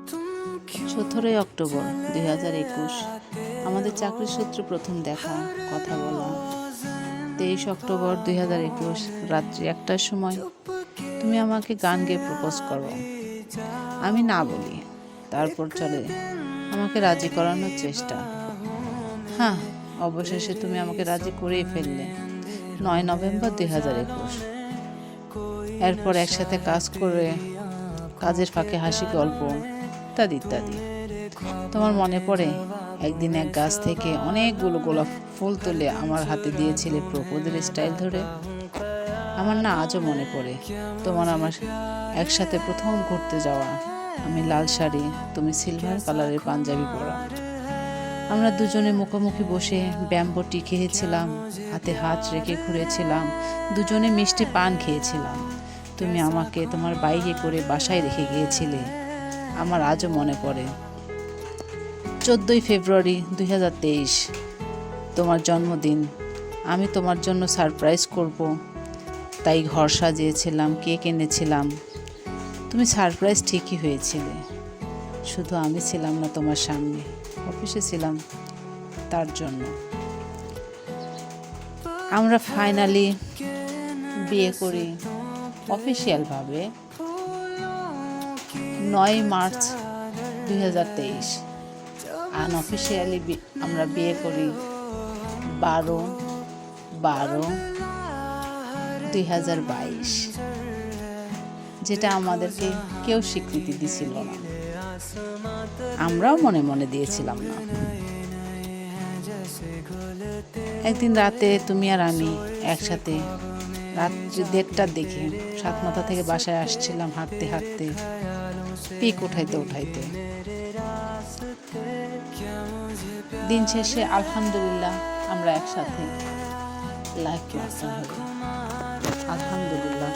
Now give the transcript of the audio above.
17 October 2021 আমাদের চাকরির সূত্রে প্রথম দেখা, কথা বলা। 23 অক্টোবর 2021 রাত্রি 1টার সময় তুমি আমাকে গান গেয়ে প্রপোজ করো। আমি না বলি। তারপর চলে আমাকে রাজি করানোর চেষ্টা। হ্যাঁ, অবশেষে তুমি আমাকে রাজি করেই ফেললে। 9 নভেম্বর 2021। এরপর একসাথে কাজ করে, কাজের ফাঁকে হাসি গল্প ইত্যাদি ইত্যাদি। তোমার মনে পড়ে একদিন এক গাছ থেকে অনেকগুলো গোলাপ ফুল তুলে আমার হাতে দিয়েছিলে প্রপোজের স্টাইল ধরে? আমার না আজও মনে পড়ে তোমার আমার একসাথে প্রথম ঘুরতে যাওয়া। আমি লাল শাড়ি, তুমি সিলভার কালারের পাঞ্জাবি পরা। আমরা দুজনে মুখোমুখি বসে ব্যাম্বো টি খেয়েছিলাম, হাতে হাত রেখে ঘুরেছিলাম, দুজনে মিষ্টি পান খেয়েছিলাম। তুমি আমাকে তোমার বাইকে করে বাসায় রেখে গিয়েছিলে। আমার আজও মনে পড়ে। 14 ফেব্রুয়ারি 2023 তোমার জন্মদিন। আমি তোমার জন্য সারপ্রাইজ করব, তাই ঘর সাজিয়েছিলাম, কেক এনেছিলাম। তুমি সারপ্রাইজ ঠিকই হয়েছিলে, শুধু আমি ছিলাম না তোমার সামনে, অফিসে ছিলাম তার জন্য। আমরা ফাইনালি বিয়ে করি অফিসিয়ালভাবে 9 মার্চ 2023। আনঅফিসিয়ালি আমরা বিয়ে করি 12/12/2022, যেটা আমাদেরকে কেউ স্বীকৃতি দিছিল না, আমরাও মনে মনে দিয়েছিলাম না। একদিন রাতে তুমি আর আমি একসাথে রাত্রি 1:30টার দিকে সাতমাথা থেকে বাসায় আসছিলাম হাঁটতে হাঁটতে, পিক উঠাইতে। দিন শেষে আলহামদুলিল্লাহ আমরা একসাথে লাইফ পার্টনার হই। আলহামদুলিল্লাহ।